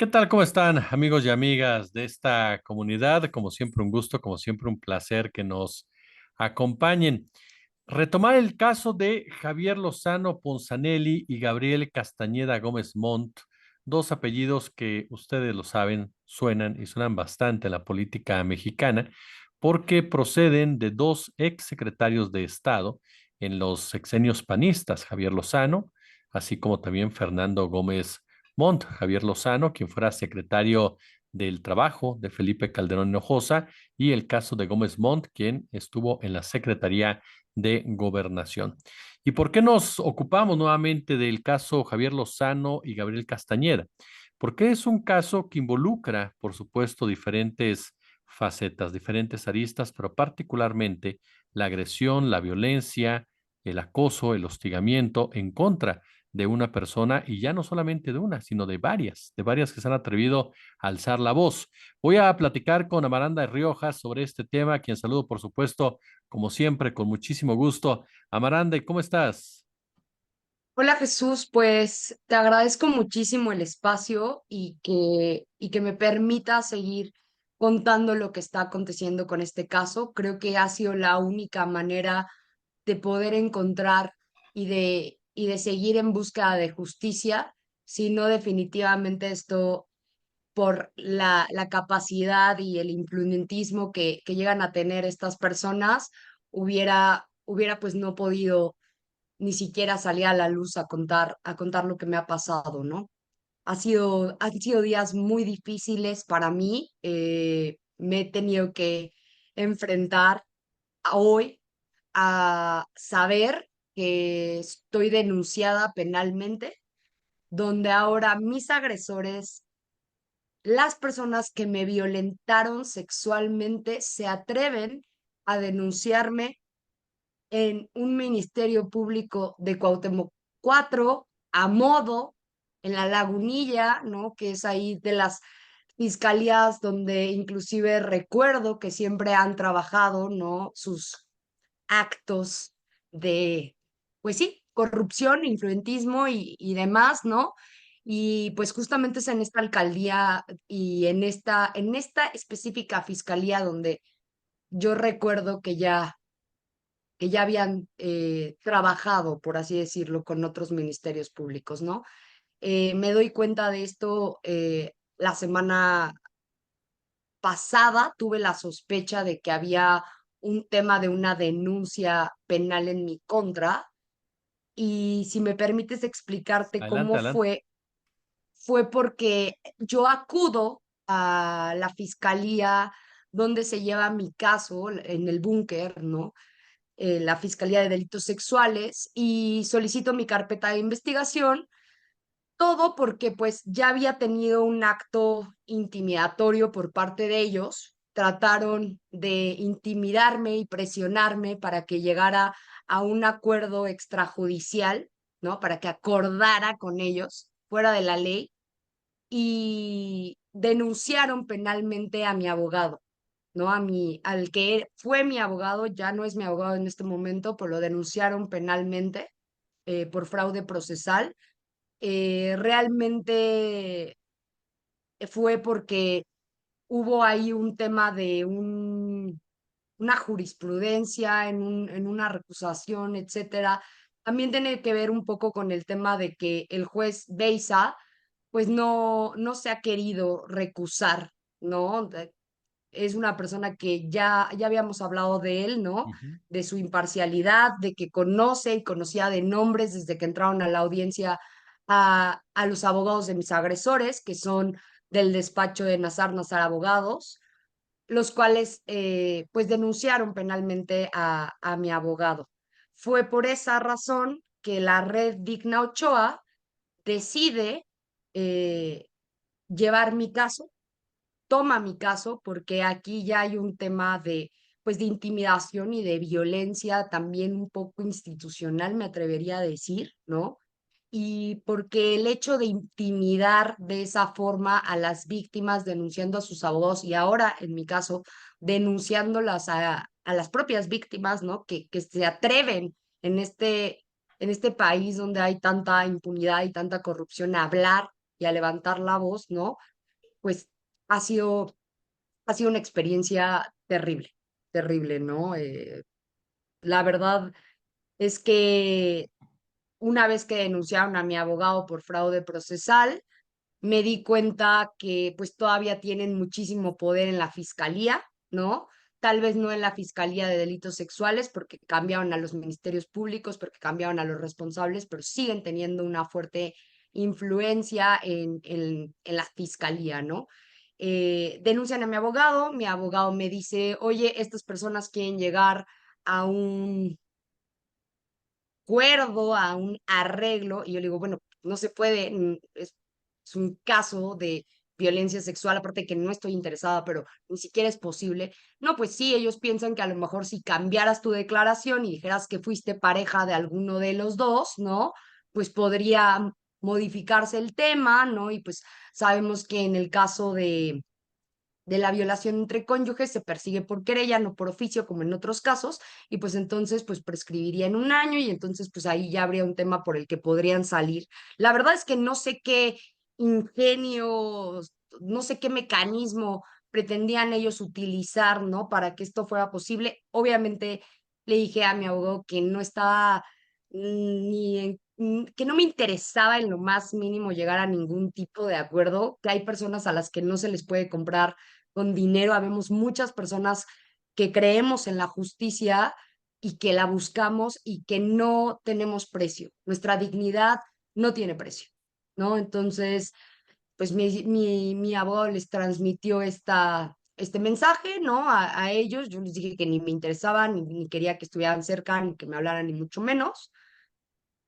¿Qué tal? ¿Cómo están, amigos y amigas de esta comunidad? Como siempre, un gusto, como siempre, un placer que nos acompañen. Retomar el caso de Javier Lozano Ponzanelli y Gabriel Castañeda Gómez Montt, dos apellidos que ustedes lo saben, suenan y suenan bastante en la política mexicana, porque proceden de dos ex secretarios de Estado en los sexenios panistas, Javier Lozano, así como también Fernando Gómez Montt, Javier Lozano, quien fuera secretario del Trabajo de Felipe Calderón Hinojosa, y el caso de Gómez Montt, quien estuvo en la Secretaría de Gobernación. ¿Y por qué nos ocupamos nuevamente del caso Javier Lozano y Gabriel Castañeda? Porque es un caso que involucra, por supuesto, diferentes facetas, diferentes aristas, pero particularmente la agresión, la violencia, el acoso, el hostigamiento en contra de una persona, y ya no solamente de una, sino de varias que se han atrevido a alzar la voz. Voy a platicar con Amaranda Riojas sobre este tema, a quien saludo, por supuesto, como siempre, con muchísimo gusto. Amaranda, ¿y cómo estás? Hola Jesús, pues te agradezco muchísimo el espacio y que me permita seguir contando lo que está aconteciendo con este caso. Creo que ha sido la única manera de poder encontrar y de seguir en búsqueda de justicia, si no definitivamente esto por la capacidad y el implumentismo que llegan a tener estas personas, hubiera pues no podido ni siquiera salir a la luz a contar lo que me ha pasado, ¿no? Han sido días muy difíciles para mí. Me he tenido que enfrentar hoy a saber que estoy denunciada penalmente, donde ahora mis agresores, las personas que me violentaron sexualmente, se atreven a denunciarme en un ministerio público de Cuauhtémoc 4 a modo, en la Lagunilla, ¿no? Que es ahí de las fiscalías donde inclusive recuerdo que siempre han trabajado, ¿no? Sus actos de, pues sí, corrupción, influentismo y demás, ¿no? Y pues justamente es en esta alcaldía y en esta específica fiscalía donde yo recuerdo que ya habían trabajado, por así decirlo, con otros ministerios públicos, ¿no? Me doy cuenta de esto la semana pasada, tuve la sospecha de que había un tema de una denuncia penal en mi contra, y si me permites explicarte Adelante, cómo adelante. fue porque yo acudo a la fiscalía donde se lleva mi caso, en el búnker, ¿no? La Fiscalía de Delitos Sexuales, y solicito mi carpeta de investigación, todo porque pues ya había tenido un acto intimidatorio por parte de ellos. Trataron de intimidarme y presionarme para que llegara a un acuerdo extrajudicial, ¿no? Para que acordara con ellos fuera de la ley, y denunciaron penalmente a mi abogado, ¿no? Al que fue mi abogado, ya no es mi abogado en este momento, pero lo denunciaron penalmente por fraude procesal. Realmente fue porque hubo ahí un tema de una jurisprudencia en una recusación, etcétera. También tiene que ver un poco con el tema de que el juez Beisa pues no se ha querido recusar, ¿no? Es una persona que ya habíamos hablado de él, ¿no? Ujú. De su imparcialidad, de que conoce y conocía de nombres desde que entraron a la audiencia a los abogados de mis agresores, que son del despacho de Nazar Abogados, los cuales pues denunciaron penalmente a mi abogado. Fue por esa razón que la red Digna Ochoa decide eh, llevar mi caso, toma mi caso, porque aquí ya hay un tema pues, de intimidación y de violencia también un poco institucional, me atrevería a decir, ¿no? Y porque el hecho de intimidar de esa forma a las víctimas denunciando a sus abogados, y ahora en mi caso denunciándolas a las propias víctimas, ¿no? Que se atreven en este país donde hay tanta impunidad y tanta corrupción a hablar y a levantar la voz, ¿no? pues ha sido, ha sido una experiencia terrible, terrible, ¿no? La verdad es que una vez que denunciaron a mi abogado por fraude procesal, me di cuenta que pues todavía tienen muchísimo poder en la fiscalía, ¿no? Tal vez no en la fiscalía de delitos sexuales porque cambiaron a los ministerios públicos, porque cambiaron a los responsables, pero siguen teniendo una fuerte influencia en la fiscalía, ¿no? Denuncian a mi abogado me dice, oye, estas personas quieren llegar a un acuerdo, a un arreglo, y yo le digo, bueno, no se puede, es un caso de violencia sexual, aparte de que no estoy interesada, pero ni siquiera es posible. No, pues sí, ellos piensan que a lo mejor si cambiaras tu declaración y dijeras que fuiste pareja de alguno de los dos, ¿no? Pues podría modificarse el tema, ¿no? Y pues sabemos que en el caso de la violación entre cónyuges se persigue por querella, no por oficio, como en otros casos, y pues entonces pues prescribiría en un año y entonces pues ahí ya habría un tema por el que podrían salir. La verdad es que no sé qué ingenio, no sé qué mecanismo pretendían ellos utilizar, ¿no? Para que esto fuera posible. Obviamente le dije a mi abogado que no estaba que no me interesaba en lo más mínimo llegar a ningún tipo de acuerdo, que hay personas a las que no se les puede comprar con dinero. Habemos muchas personas que creemos en la justicia y que la buscamos y que no tenemos precio. Nuestra dignidad no tiene precio, ¿no? Entonces, pues mi abogado les transmitió este mensaje, ¿no? A ellos. Yo les dije que ni me interesaba, ni quería que estuvieran cerca, ni que me hablaran, ni mucho menos.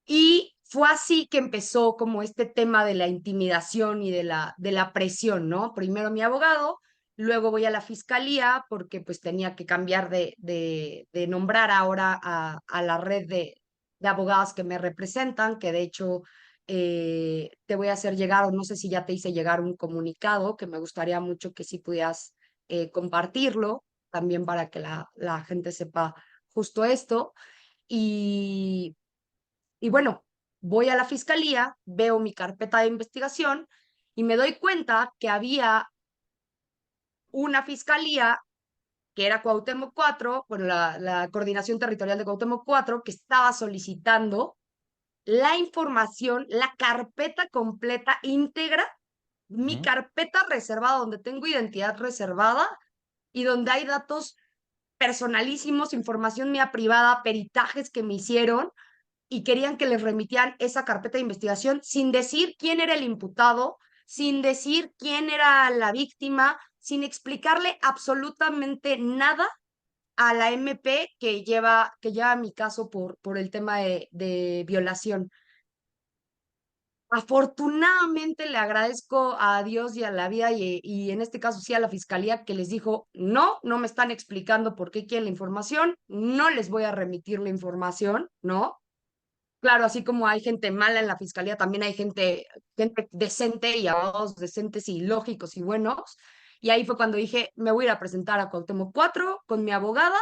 Y fue así que empezó como este tema de la intimidación y de la presión, ¿no? Primero mi abogado, luego voy a la fiscalía porque pues tenía que cambiar de nombrar ahora a la red de abogadas que me representan, que de hecho te voy a hacer llegar, o no sé si ya te hice llegar un comunicado, que me gustaría mucho que sí pudieras compartirlo, también para que la gente sepa justo esto. Y y bueno, voy a la fiscalía, veo mi carpeta de investigación y me doy cuenta que había una fiscalía que era Cuauhtémoc 4, bueno, la coordinación territorial de Cuauhtémoc 4, que estaba solicitando la información, la carpeta completa, íntegra, mi Ujú. carpeta reservada, donde tengo identidad reservada y donde hay datos personalísimos, información mía privada, peritajes que me hicieron, y querían que les remitían esa carpeta de investigación sin decir quién era el imputado, sin decir quién era la víctima, sin explicarle absolutamente nada a la MP que lleva mi caso por el tema de violación. Afortunadamente le agradezco a Dios y a la vida y en este caso sí a la fiscalía que les dijo, no, no me están explicando por qué quieren la información, no les voy a remitir la información, ¿no? Claro, así como hay gente mala en la fiscalía, también hay gente decente y abogados decentes y lógicos y buenos. Y ahí fue cuando dije, me voy a ir a presentar a Cuauhtémoc 4 con mi abogada,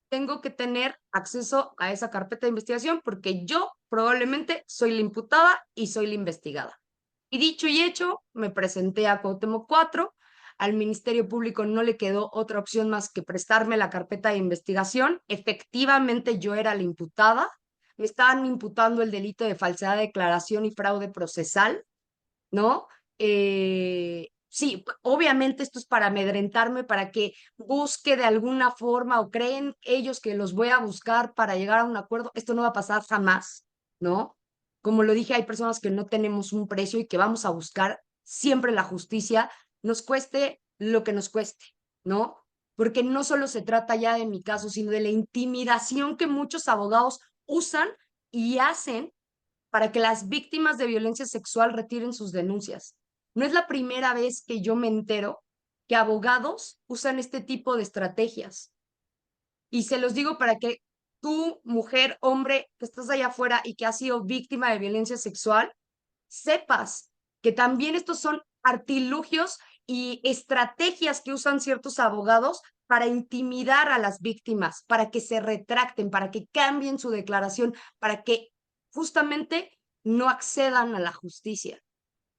tengo que tener acceso a esa carpeta de investigación porque yo probablemente soy la imputada y soy la investigada. Y dicho y hecho, me presenté a Cuauhtémoc 4. Al Ministerio Público no le quedó otra opción más que prestarme la carpeta de investigación. Efectivamente, yo era la imputada. Me estaban imputando el delito de falsedad de declaración y fraude procesal, ¿no? Sí, obviamente esto es para amedrentarme, para que busque de alguna forma o creen ellos que los voy a buscar para llegar a un acuerdo. Esto no va a pasar jamás, ¿no? Como lo dije, hay personas que no tenemos un precio y que vamos a buscar siempre la justicia, nos cueste lo que nos cueste, ¿no? Porque no solo se trata ya de mi caso, sino de la intimidación que muchos abogados usan y hacen para que las víctimas de violencia sexual retiren sus denuncias. No es la primera vez que yo me entero que abogados usan este tipo de estrategias. Y se los digo para que tú, mujer, hombre, que estás allá afuera y que has sido víctima de violencia sexual, sepas que también estos son artilugios y estrategias que usan ciertos abogados para intimidar a las víctimas, para que se retracten, para que cambien su declaración, para que justamente no accedan a la justicia,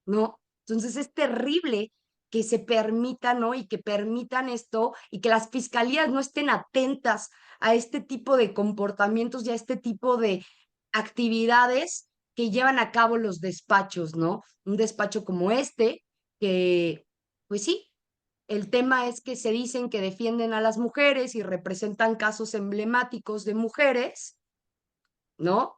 ¿no? Entonces es terrible que se permita, ¿no? Y que permitan esto y que las fiscalías no estén atentas a este tipo de comportamientos y a este tipo de actividades que llevan a cabo los despachos, ¿no? Un despacho como este, que, pues sí, el tema es que se dicen que defienden a las mujeres y representan casos emblemáticos de mujeres, ¿no?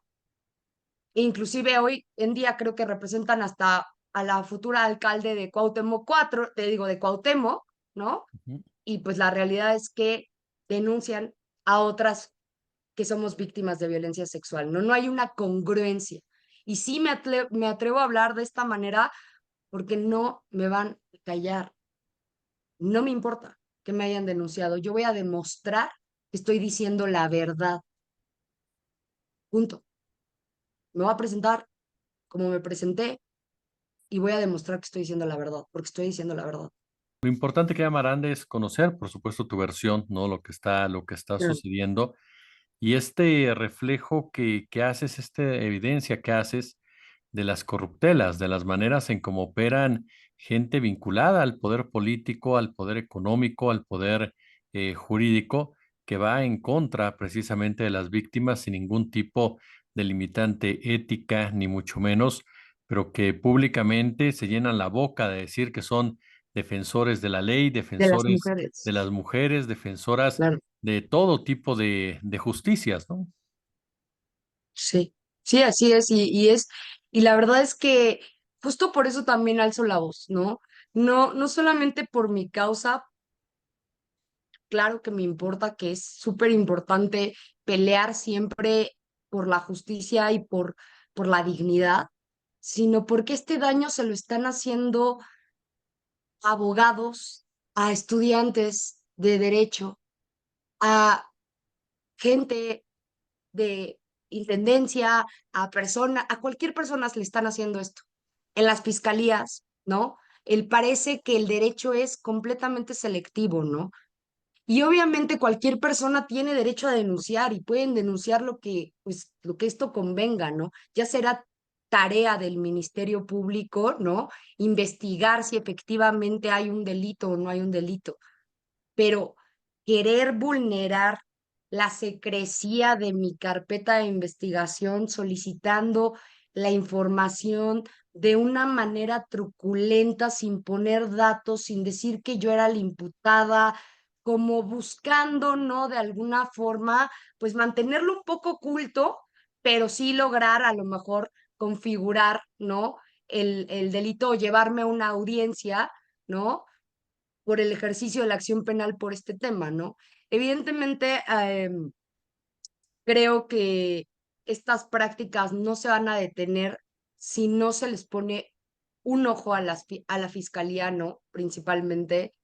E inclusive hoy en día creo que representan hasta a la futura alcalde de Cuauhtémoc 4, te digo, de Cuauhtémoc, ¿no? Ujú. Y pues la realidad es que denuncian a otras que somos víctimas de violencia sexual, ¿no? No hay una congruencia. Y sí me atrevo a hablar de esta manera porque no me van a callar. No me importa que me hayan denunciado. Yo voy a demostrar que estoy diciendo la verdad. Punto. Me voy a presentar como me presenté y voy a demostrar que estoy diciendo la verdad, porque estoy diciendo la verdad. Lo importante que Amaranda es conocer, por supuesto, tu versión, ¿no? Lo que está Claro. sucediendo. Y este reflejo que haces, esta evidencia que haces de las corruptelas, de las maneras en cómo operan gente vinculada al poder político, al poder económico, al poder jurídico, que va en contra precisamente de las víctimas sin ningún tipo de limitante ética, ni mucho menos, pero que públicamente se llenan la boca de decir que son defensores de la ley, De las defensores de mujeres. las mujeres, defensoras Claro. de todo tipo de justicias, ¿no? Sí. Sí, así es. Y la verdad es que justo por eso también alzo la voz, ¿no? No, no solamente por mi causa, claro que me importa, que es súper importante pelear siempre por la justicia y por la dignidad, sino porque este daño se lo están haciendo a abogados, a estudiantes de derecho, a gente de intendencia, a cualquier persona le están haciendo esto. En las fiscalías, ¿no? Parece que el derecho es completamente selectivo, ¿no? Y obviamente cualquier persona tiene derecho a denunciar y pueden denunciar lo que, pues, lo que esto convenga, ¿no? Ya será tarea del Ministerio Público, ¿no? Investigar si efectivamente hay un delito o no hay un delito. Pero querer vulnerar la secrecía de mi carpeta de investigación solicitando la información de una manera truculenta, sin poner datos, sin decir que yo era la imputada, como buscando, ¿no? De alguna forma, pues mantenerlo un poco oculto, pero sí lograr a lo mejor configurar, ¿no? El delito o llevarme a una audiencia, ¿no? Por el ejercicio de la acción penal por este tema, ¿no? Evidentemente, creo que estas prácticas no se van a detener si no se les pone un ojo a la fiscalía, ¿no? Principalmente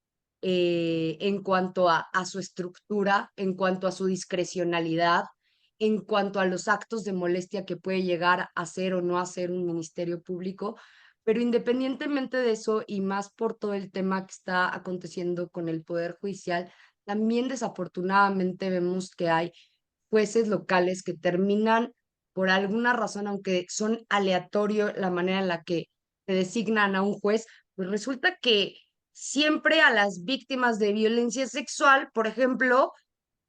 en cuanto a su estructura, en cuanto a su discrecionalidad, en cuanto a los actos de molestia que puede llegar a hacer o no hacer un ministerio público. Pero independientemente de eso, y más por todo el tema que está aconteciendo con el Poder Judicial, también desafortunadamente vemos que hay jueces locales que terminan por alguna razón, aunque son aleatorio la manera en la que se designan a un juez, pues resulta que siempre a las víctimas de violencia sexual, por ejemplo,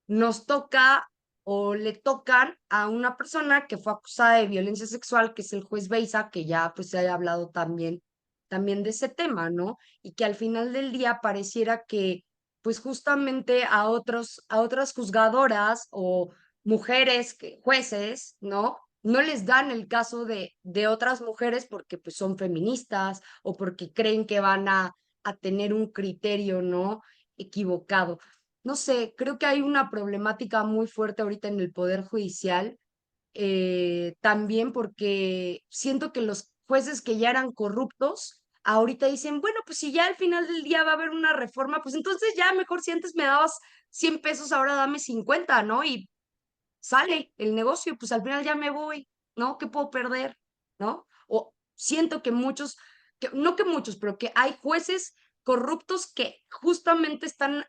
nos toca o le tocan a una persona que fue acusada de violencia sexual, que es el juez Beisa, que ya pues se haya hablado también de ese tema, ¿no? Y que al final del día pareciera que pues justamente a otras juzgadoras o mujeres, jueces, ¿no? No les dan el caso de otras mujeres porque pues son feministas o porque creen que van a tener un criterio, ¿no? Equivocado. No sé, creo que hay una problemática muy fuerte ahorita en el Poder Judicial, también porque siento que los jueces que ya eran corruptos, ahorita dicen, bueno, pues si ya al final del día va a haber una reforma, pues entonces ya mejor si antes me dabas 100 pesos, ahora dame 50, ¿no? Y sale el negocio, pues al final ya me voy, ¿no? ¿Qué puedo perder? ¿No? O siento que muchos, no que muchos, pero que hay jueces corruptos que justamente están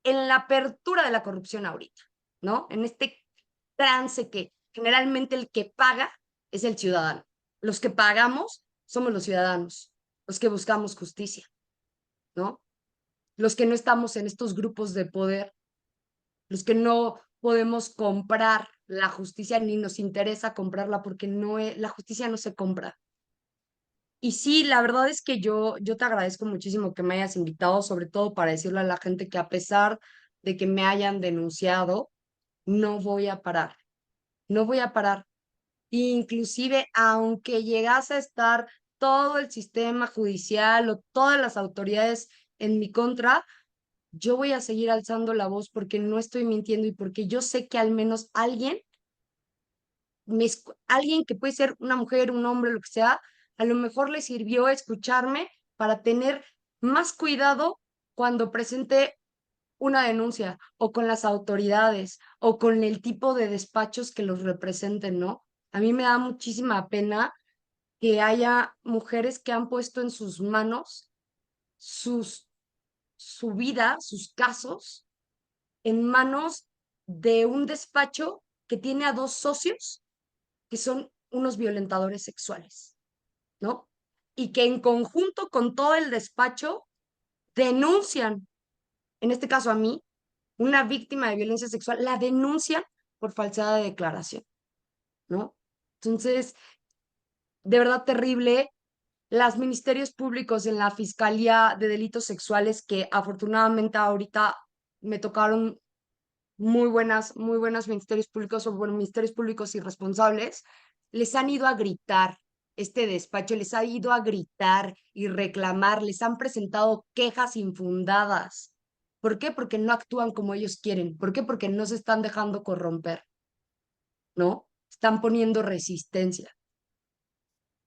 en la apertura de la corrupción ahorita, ¿no? En este trance que generalmente el que paga es el ciudadano. Los que pagamos somos los ciudadanos, los que buscamos justicia. ¿no? Los que no estamos en estos grupos de poder, los que no podemos comprar la justicia ni nos interesa comprarla porque la justicia no se compra. Y sí, la verdad es que yo te agradezco muchísimo que me hayas invitado, sobre todo para decirle a la gente que a pesar de que me hayan denunciado, no voy a parar, no voy a parar. Inclusive, aunque llegase a estar todo el sistema judicial o todas las autoridades en mi contra, yo voy a seguir alzando la voz porque no estoy mintiendo y porque yo sé que al menos alguien que puede ser una mujer, un hombre, lo que sea, a lo mejor le sirvió escucharme para tener más cuidado cuando presente una denuncia o con las autoridades o con el tipo de despachos que los representen, ¿no? A mí me da muchísima pena que haya mujeres que han puesto en sus manos sus, su vida, sus casos, en manos de un despacho que tiene a dos socios que son unos violentadores sexuales, ¿no? Y que en conjunto con todo el despacho denuncian, en este caso a mí, una víctima de violencia sexual, la denuncian por falsedad de declaración, ¿no? Entonces, de verdad terrible. Los ministerios públicos en la Fiscalía de Delitos Sexuales, que afortunadamente ahorita me tocaron muy buenas ministerios públicos o bueno, ministerios públicos irresponsables, les han ido a gritar, este despacho les ha ido a gritar y reclamar, les han presentado quejas infundadas. ¿Por qué? Porque no actúan como ellos quieren. ¿Por qué? Porque no se están dejando corromper, ¿no? Están poniendo resistencia.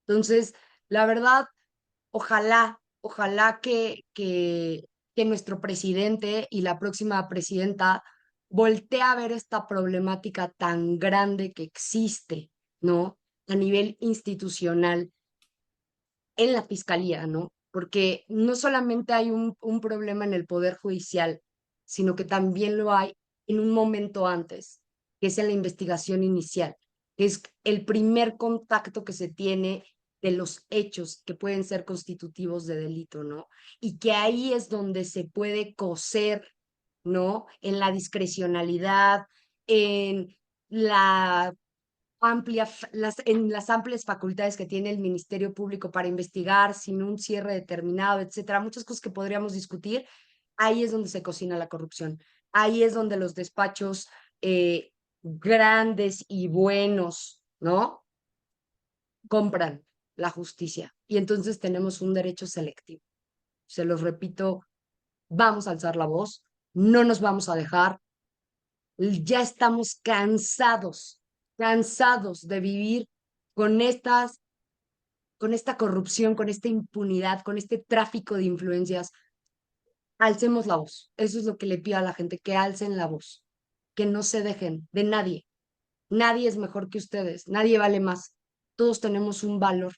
Entonces, la verdad, ojalá que nuestro presidente y la próxima presidenta voltee a ver esta problemática tan grande que existe, ¿no? A nivel institucional en la fiscalía, ¿no? Porque no solamente hay un problema en el Poder Judicial, sino que también lo hay en un momento antes, que es en la investigación inicial, que es el primer contacto que se tiene de los hechos que pueden ser constitutivos de delito, ¿no? Y que ahí es donde se puede coser, ¿no? En la discrecionalidad, en la en las amplias facultades que tiene el Ministerio Público para investigar sin un cierre determinado, etcétera, muchas cosas que podríamos discutir, ahí es donde se cocina la corrupción, ahí es donde los despachos grandes y buenos, ¿no? Compran la justicia y entonces tenemos un derecho selectivo. Se los repito, vamos a alzar la voz, no nos vamos a dejar, ya estamos cansados de vivir con con esta corrupción, con esta impunidad, con este tráfico de influencias. Alcemos la voz. Eso es lo que le pido a la gente, que alcen la voz, que no se dejen de nadie. Nadie es mejor que ustedes, nadie vale más. Todos tenemos un valor.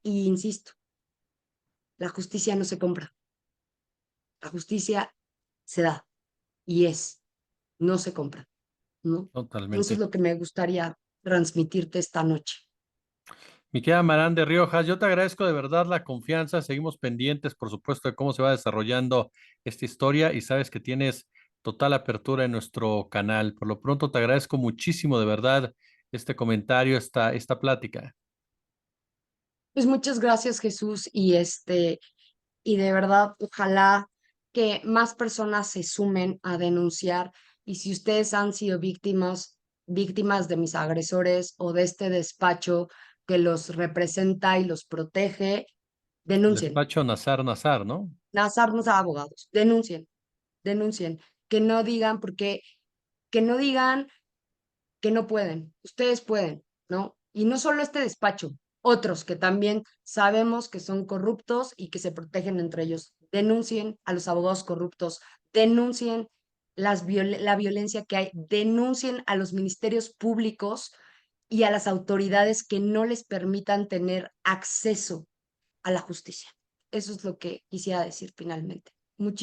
Y insisto, la justicia no se compra. La justicia se da y no se compra, ¿no? Eso es Totalmente. lo que me gustaría transmitirte esta noche. Mi querida Marán de Riojas, yo te agradezco de verdad la confianza. Seguimos pendientes, por supuesto, de cómo se va desarrollando esta historia y sabes que tienes total apertura en nuestro canal. Por lo pronto, te agradezco muchísimo de verdad este comentario, esta plática. Pues muchas gracias, Jesús, y de verdad, ojalá que más personas se sumen a denunciar. Y si ustedes han sido víctimas de mis agresores o de este despacho que los representa y los protege, El denuncien. despacho Nazar Nazar, ¿no? Nazarnos a abogados, denuncien. Que no digan, porque que no digan que no pueden, ustedes pueden, ¿no? Y no solo este despacho, otros que también sabemos que son corruptos y que se protegen entre ellos. Denuncien a los abogados corruptos, denuncien la violencia que hay, denuncien a los ministerios públicos y a las autoridades que no les permitan tener acceso a la justicia. Eso es lo que quisiera decir finalmente. Muchísimas